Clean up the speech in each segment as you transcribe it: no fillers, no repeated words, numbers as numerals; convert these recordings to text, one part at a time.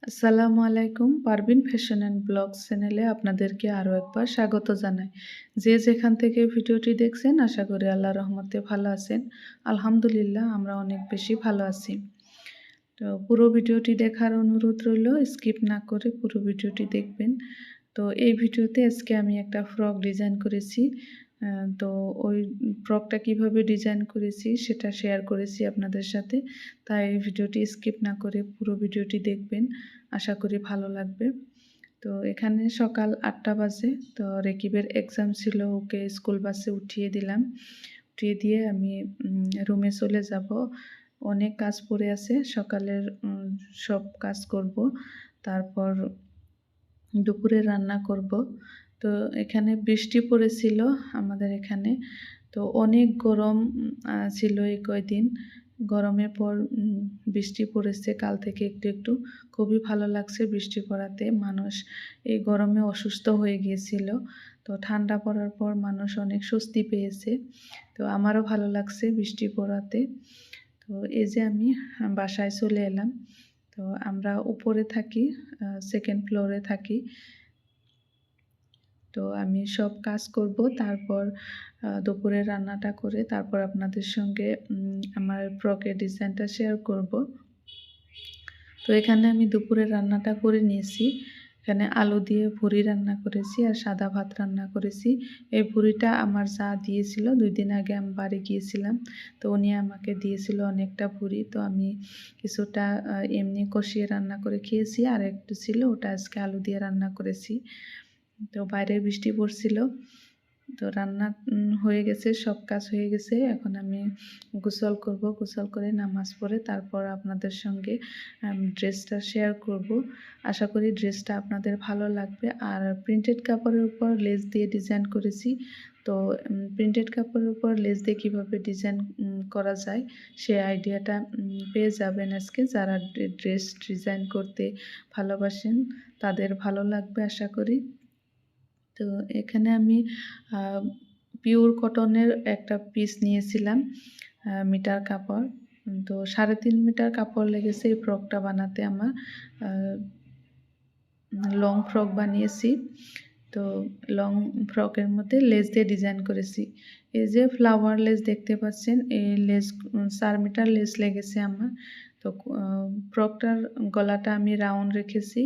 আসসালামু আলাইকুম। Parvin fashion and blogs চ্যানেলে আপনাদেরকে আরও একবার স্বাগত জানাই। যে যেখান থেকে ভিডিওটি দেখছেন আশা করি আল্লাহর রহমতে ভালো আছেন। আলহামদুলিল্লাহ আমরা অনেক বেশি ভালো আছি। তো পুরো ভিডিওটি দেখার অনুরোধ রইল, স্কিপ না করে পুরো ভিডিওটি দেখবেন। তো এই ভিডিওতে আজকে আমি একটা ফ্রক ডিজাইন করেছি। তো ওই ফ্রকটা কিভাবে ডিজাইন করেছি সেটা শেয়ার করেছি আপনাদের সাথে। তাই ভিডিওটি স্কিপ না করে পুরো ভিডিওটি দেখবেন। আশা করি ভালো লাগবে। তো এখানে সকাল ৮টা বাজে। তো রেকিবের এক্সাম ছিল, ওকে স্কুল বাসে উঠিয়ে দিলাম। উঠিয়ে দিয়ে আমি রুমে চলে যাব। অনেক কাজ পড়ে আছে, সকালের সব কাজ করব। তারপর দুপুরে রান্না করব। তো এখানে বৃষ্টি পড়েছিল আমাদের এখানে। তো অনেক গরম ছিল এই কয়দিন। গরমের পর বৃষ্টি পড়েছে কাল থেকে একটু একটু। খুবই ভালো লাগছে বৃষ্টি পড়াতে। মানুষ এই গরমে অসুস্থ হয়ে গিয়েছিল। তো ঠান্ডা পড়ার পর মানুষ অনেক স্বস্তি পেয়েছে। তো আমারও ভালো লাগছে বৃষ্টি পড়াতে। তো এই যে আমি বাসায় চলে এলাম। তো আমরা উপরে থাকি, সেকেন্ড ফ্লোরে থাকি। তো আমি সব কাজ করব, তারপর দুপুরে রান্নাটা করে তারপর আপনাদের সঙ্গে আমার ফ্রকের ডিজাইনটা শেয়ার করব। তো এখানে আমি দুপুরে রান্নাটা করে নিয়েছি। এখানে আলু দিয়ে ভুড়ি রান্না করেছি আর সাদা ভাত রান্না করেছি। এই ভুড়িটা আমার যা দিয়েছিল, 2 দিন আগে আমি বাড়ি গিয়েছিলাম। তো উনি আমাকে দিয়েছিল অনেকটা ভুড়ি। তো আমি কিছুটা এমনি কষিয়ে রান্না করে খেয়েছি, আর একটু ছিল ওটা আজকে আলু দিয়ে রান্না করেছি। তো বাইরে বৃষ্টি পড়ছিল। তো রান্না হয়ে গেছে, সব কাজ হয়ে গেছে। এখন আমি গোসল করব। গোসল করে নামাজ পড়ে তারপর আপনাদের সঙ্গে ড্রেসটা শেয়ার করব। আশা করি ড্রেসটা আপনাদের ভালো লাগবে। আর প্রিন্টেড কাপড়ের উপর লেস দিয়ে ডিজাইন করেছি। তো প্রিন্টেড কাপড়ের উপর লেস দিয়ে কীভাবে ডিজাইন করা যায় সে আইডিয়াটা পেয়ে যাবেন আজকে। যারা ড্রেস ডিজাইন করতে ভালোবাসেন তাদের ভালো লাগবে আশা করি। তো এখানে আমি পিওর কটনের একটা পিস নিয়েছিলাম, মিটার কাপড়। তো 3.5 মিটার কাপড় লেগেছে এই ফ্রকটা বানাতে আমার। লং ফ্রক বানিয়েছি। তো লং ফ্রকের মধ্যে লেস দিয়ে ডিজাইন করেছি। এই যে ফ্লাওয়ার লেস দেখতে পাচ্ছেন, এই লেস 4 মিটার লেস লেগেছে আমার। তো ফ্রকটার গলাটা আমি রাউন্ড রেখেছি।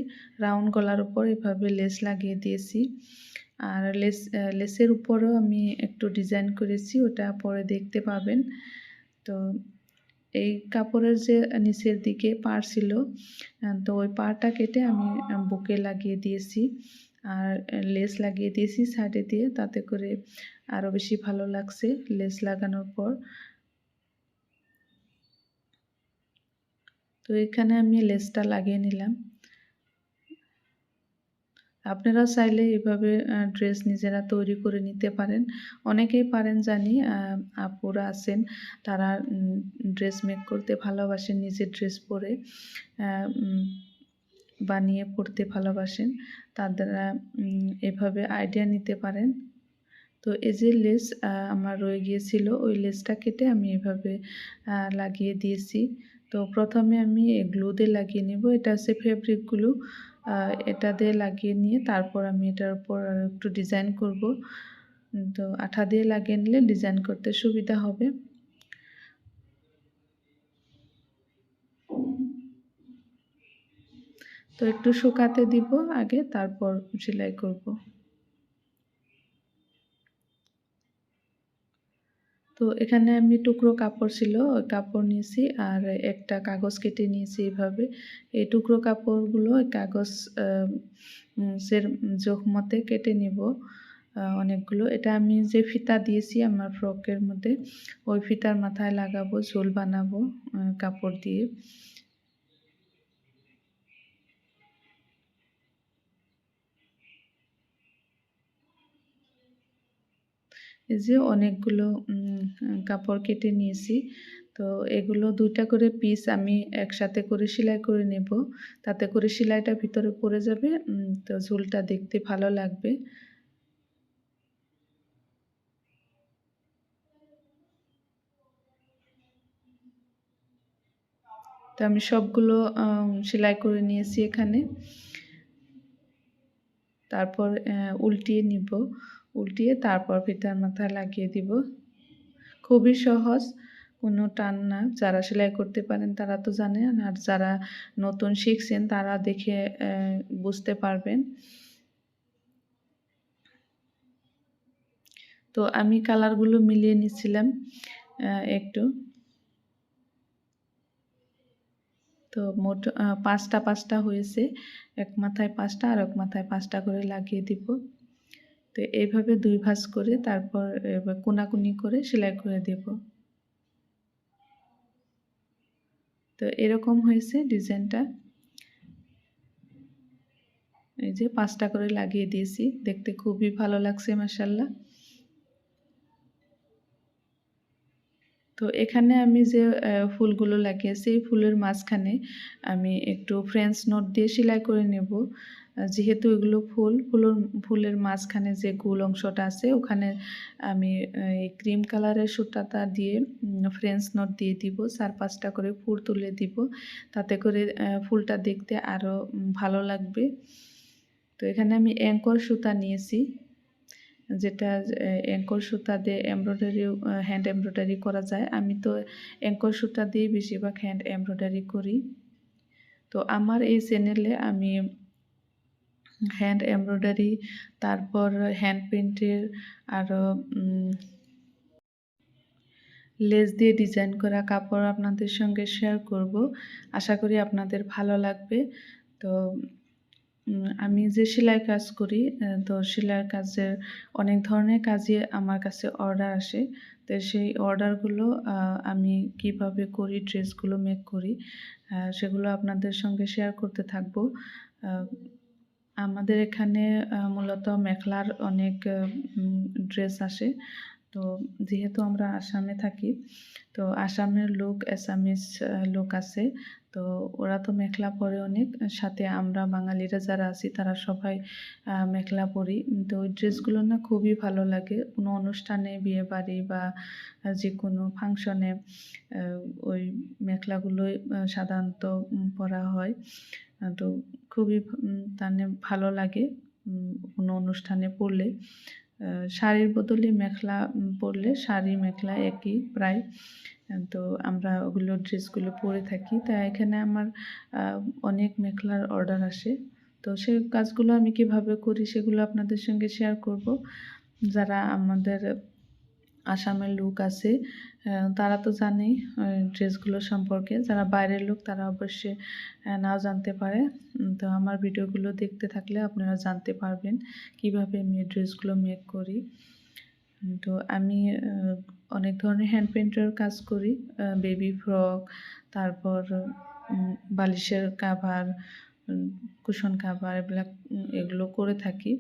রাউন্ড গলার উপর এভাবে লেস লাগিয়ে দিয়েছি। আর লেসের উপরেও আমি একটু ডিজাইন করেছি, ওটা পরে দেখতে পাবেন। তো এই কাপড়ের যে নিচের দিকে পাড় ছিল, তো ওই পাড়টা কেটে আমি বুকে লাগিয়ে দিয়েছি। আর লেস লাগিয়ে দিয়েছি সাইডে দিয়ে, তাতে করে আরও বেশি ভালো লাগছে লেস লাগানোর পর। তো এখানে আমি লেসটা লাগিয়ে নিলাম। আপনারা চাইলে এভাবে ড্রেস নিজেরা তৈরি করে নিতে পারেন। অনেকেই পারেন জানি, আপুরা আছেন তারা ড্রেস মেক করতে ভালোবাসেন, নিজের ড্রেস পরে বানিয়ে পড়তে ভালোবাসেন। তারা এভাবে আইডিয়া নিতে পারেন। তো এই যে লেস আমার রয়ে গিয়েছিল, ওই লেসটা কেটে আমি এভাবে লাগিয়ে দিয়েছি। তো প্রথমে আমি গ্লু দিয়ে লাগিয়ে নেব। এটা হচ্ছে ফেব্রিক গ্লু। এটা দিয়ে লাগিয়ে নিয়ে তারপর আমি এটার উপর আর একটু ডিজাইন করব। তো আঠা দিয়ে লাগিয়ে নিলে ডিজাইন করতে সুবিধা হবে। তো একটু শুকাতে দিব আগে, তারপর সেলাই করব। তো এখানে আমি টুকরো কাপড় ছিল, ওই কাপড় নিয়েছি আর একটা কাগজ কেটে নিয়েছি এভাবে। এই টুকরো কাপড়গুলো ওই কাগজ সের জোখ মতে কেটে নিব অনেকগুলো। এটা আমি যে ফিতা দিয়েছি আমার ফ্রকের মধ্যে, ওই ফিতার মাথায় লাগাবো, ঝোল বানাবো কাপড় দিয়ে। এই যে অনেকগুলো কাপড় কেটে নিয়েছি। তো এগুলো 2টা করে পিস আমি একসাথে করে সেলাই করে নেব। তাতে করে সেলাইটা ভিতরে পড়ে যাবে, তো ঝুলটা দেখতে ভালো লাগবে। তো আমি সবগুলো সেলাই করে নিয়েছি এখানে। তারপর উল্টিয়ে নিব, উল্টিয়ে তারপর ফিতার মাথায় লাগিয়ে দিব। খুবই সহজ, কোনো টান না। যারা সেলাই করতে পারেন তারা তো জানেন, আর যারা নতুন শিখছেন তারা দেখে বুঝতে পারবেন। তো আমি কালারগুলো মিলিয়ে নিচ্ছিলাম একটু। তো মোট ৫টা হয়েছে। এক মাথায় ৫টা আর এক মাথায় ৫টা করে লাগিয়ে দিব। তো এইভাবে ২ ভাঁজ করে তারপর এবার কোনাকুনি করে সেলাই করে দেব। তো এরকম হয়েছে ডিজাইনটা। এই যে ৫টা করে লাগিয়ে দিয়েছি, দেখতে খুবই ভালো লাগছে মাশাআল্লাহ। তো এখানে আমি যে ফুলগুলো লাগিয়েছি, এই ফুলের মাঝখানে আমি একটু ফ্রেঞ্চ নট দিয়ে সেলাই করে নেব। যেহেতু এগুলো ফুলের মাঝখানে যে গোল অংশটা আছে ওখানে আমি এই ক্রিম কালারের সুতাটা দিয়ে ফ্রেঞ্চ নট দিয়ে দিব। ৪-৫টা করে ফুল তুলে দিব, তাতে করে ফুলটা দেখতে আরও ভালো লাগবে। তো এখানে আমি অ্যাঙ্কর সুতা নিয়েছি, যেটা অ্যাঙ্কর সুতা দিয়ে হ্যান্ড এমব্রয়ডারি করা যায়। আমি তো অ্যাঙ্কর সুতা দিয়ে বেশিরভাগ হ্যান্ড এমব্রয়ডারি করি। তো আমার এই চ্যানেলে আমি হ্যান্ড এমব্রয়ডারি, তারপর হ্যান্ড পেইন্টের, আরও লেস দিয়ে ডিজাইন করা কাপড় আপনাদের সঙ্গে শেয়ার করব। আশা করি আপনাদের ভালো লাগবে। তো আমি যে সেলাই কাজ করি, তো সেলাইয়ের কাজের অনেক ধরনের কাজই আমার কাছে অর্ডার আসে। তো সেই অর্ডারগুলো আমি কিভাবে করি, ড্রেসগুলো মেক করি, সেগুলো আপনাদের সঙ্গে শেয়ার করতে থাকবো। আমাদের এখানে মূলত মেখলার অনেক ড্রেস আসে। তো যেহেতু আমরা আসামে থাকি, তো আসামের লোক, আসামিজ লোক আছে। তো ওরা তো মেখলা পরে অনেক, সাথে আমরা বাঙালিরা যারা আছি তারা সবাই মেখলা পরি। তো ওই ড্রেসগুলো না খুবই ভালো লাগে। কোনো অনুষ্ঠানে, বিয়েবাড়ি বা যে কোনো ফাংশনে ওই মেখলাগুলোই সাধারণত পরা হয়। তো খুবই মানে ভালো লাগে কোনো অনুষ্ঠানে পরলে। শাড়ির বদলে মেখলা পরলে, শাড়ি মেখলা একই প্রায়। তো আমরা ওগুলো ড্রেসগুলো পরে থাকি। তাই এখানে আমার অনেক মেখলার অর্ডার আসে। তো সেই কাজগুলো আমি কিভাবে করি সেগুলো আপনাদের সঙ্গে শেয়ার করব। যারা আমাদের আসামের লোক আছে তারা তো জানেই ড্রেসগুলো সম্পর্কে। যারা বাইরের লোক তারা অবশ্যই নাও জানতে পারে। তো আমার ভিডিওগুলো দেখতে থাকলে আপনারা জানতে পারবেন কিভাবে আমি ড্রেসগুলো মেক করি। তো আমি অনেক ধরনের হ্যান্ড পেইন্টের কাজ করি। বেবি ফ্রক, তারপর বালিশের কাভার, কুশন কাভার, এগুলো করে থাকি।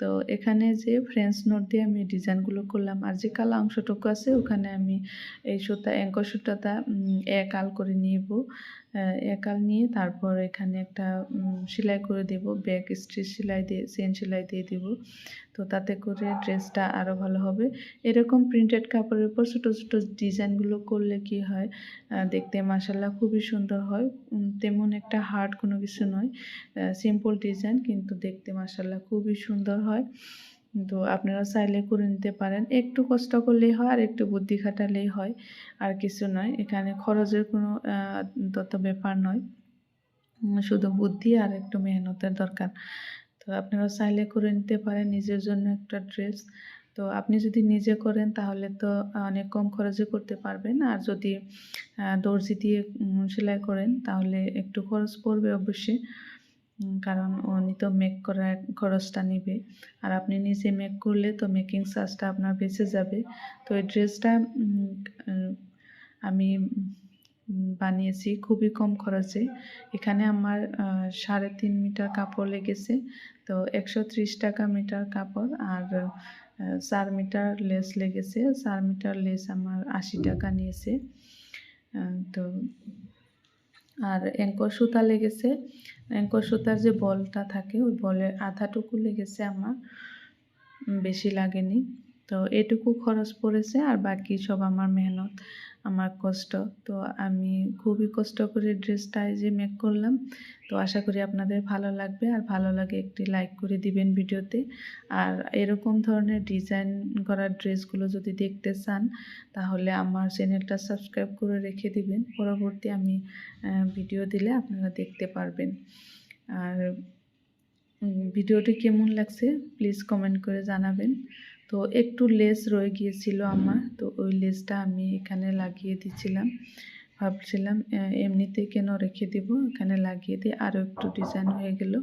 তো এখানে যে ফ্রেঞ্চ নট দিয়ে আমি ডিজাইনগুলো করলাম, আর যে কালো অংশটুকু আছে ওখানে আমি এই অ্যাঙ্কর সুতাটা একাল করে নিব। একাল নিয়ে তারপর এখানে একটা সেলাই করে দেব, ব্যাক স্টিচ সেলাই দিয়ে, চেন সেলাই দিয়ে দিব। তো তাতে করে ড্রেসটা আরও ভালো হবে। এরকম প্রিন্টেড কাপড়ের উপর ছোটো ছোটো ডিজাইনগুলো করলে কি হয়, দেখতে মাশাআল্লাহ খুবই সুন্দর হয়। তেমন একটা হার্ড কোনো কিছু নয়, সিম্পল ডিজাইন, কিন্তু দেখতে মাশাআল্লাহ খুবই সুন্দর হয়। তো আপনারা চাইলে করে নিতে পারেন। একটু কষ্ট করলেই হয়, আর একটু বুদ্ধি খাটালেই হয়, আর কিছু নয়। এখানে খরচের কোনো তত ব্যাপার নয়, শুধু বুদ্ধি আর একটু মেহনতের দরকার। তো আপনারা চাইলে করে নিতে পারেন নিজের জন্য একটা ড্রেস। তো আপনি যদি নিজে করেন তাহলে তো অনেক কম খরচে করতে পারবেন, আর যদি দর্জি দিয়ে সেলাই করেন তাহলে একটু খরচ পড়বে অবশ্যই, কারণ উনি তো মেক করার খরচটা নিবে। আর আপনি নিজে মেক করলে তো মেকিং চার্জটা আপনার বেঁচে যাবে। তো এই ড্রেসটা আমি বানিয়েছি খুবই কম খরচে। এখানে আমার 3.5 মিটার কাপড় লেগেছে। তো 130 টাকা মিটার কাপড়, আর 4 মিটার লেস লেগেছে। 4 মিটার লেস আমার 80 টাকা নিয়েছে। তো আর অ্যাঙ্কর সুতা লেগেছে। অ্যাঙ্কর সুতার যে বলটা থাকে ওই বলের আধাটুকু লেগেছে আমার, বেশি লাগেনি। তো এটুকু খরচ পড়েছে আর বাকি সব আমার মেহনত, আমার কষ্ট। তো আমি খুবই কষ্ট করে ড্রেসটা এই যে মেক করলাম। তো আশা করি আপনাদের ভালো লাগবে, আর ভালো লাগে একটি লাইক করে দিবেন ভিডিওতে। আর এরকম ধরনের ডিজাইন করা ড্রেসগুলো যদি দেখতে চান তাহলে আমার চ্যানেলটা সাবস্ক্রাইব করে রেখে দিবেন, পরবর্তী আমি ভিডিও দিলে আপনারা দেখতে পারবেন। আর ভিডিওটি কেমন লাগছে প্লিজ কমেন্ট করে জানাবেন। তো একটু লেস রয়ে গিয়েছিল আমার, তো ওই লেসটা আমি এখানে লাগিয়ে দিচ্ছিলাম। ভাবছিলাম এমনিতে কেন রেখে দিব, এখানে লাগিয়ে দিয়ে আরও একটু ডিজাইন হয়ে গেল।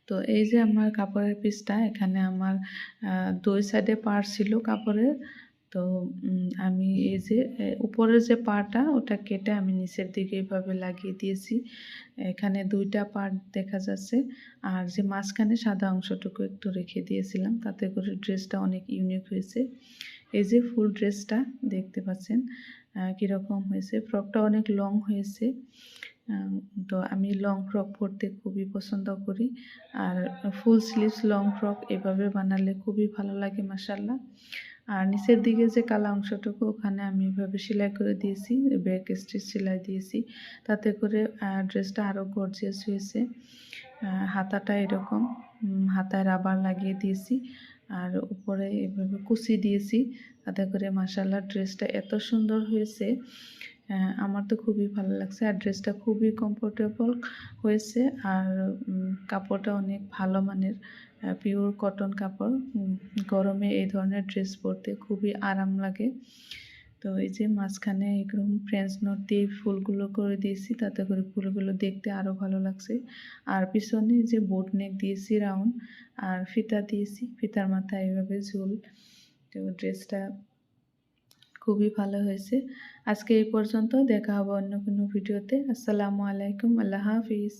তো এই যে আমার কাপড়ের পিসটা, এখানে আমার দুই সাইডে পাড় ছিল কাপড়ের। তো আমি এই যে উপরের যে পাড়টা ওটা কেটে আমি নিচের দিকে এইভাবে লাগিয়ে দিয়েছি। এখানে দুইটা পার্ট দেখা যাচ্ছে, আর যে মাঝখানে সাদা অংশটুকু একটু রেখে দিয়েছিলাম, তাতে করে ড্রেসটা অনেক ইউনিক হয়েছে। এই যে ফুল ড্রেসটা দেখতে পাচ্ছেন কীরকম হয়েছে। ফ্রকটা অনেক লং হয়েছে। তো আমি লং ফ্রক পরতে খুবই পছন্দ করি, আর ফুল স্লিভস লং ফ্রক এভাবে বানালে খুবই ভালো লাগে মাশাআল্লাহ। আর নিচের দিকে যে কালো অংশটুকু ওখানে আমি এভাবে সেলাই করে দিয়েছি, ব্যাক স্টিচ সেলাই দিয়েছি, তাতে করে ড্রেসটা আরও গর্জিয়াস হয়েছে। হাতাটা এরকম হাতায় রাবার লাগিয়ে দিয়েছি, আর উপরে এভাবে কুচি দিয়েছি, তাতে করে মাশাআল্লাহ ড্রেসটা এত সুন্দর হয়েছে। আমার তো খুবই ভালো লাগছে, আর ড্রেসটা খুবই কমফোর্টেবল হয়েছে, আর কাপড়টা অনেক ভালো মানের, পিওর কটন কাপড়। গরমে এই ধরনের ড্রেস পরতে খুবই আরাম লাগে। তো এই যে মাঝখানে এরকম ফ্রেঞ্চ নট দিয়ে ফুলগুলো করে দিয়েছি, তাতে করে ফুলগুলো দেখতে আরও ভালো লাগছে। আর পিছনে যে বোট নেক দিয়েছি রাউন্ড, আর ফিতা দিয়েছি, ফিতার মাথায় এভাবে ঝুল। তো ড্রেসটা খুবই ভালো হয়েছে। আজকে এই পর্যন্ত, দেখা হবে অন্য কোনো ভিডিওতে। আসসালামু আলাইকুম, আল্লাহ হাফিজ।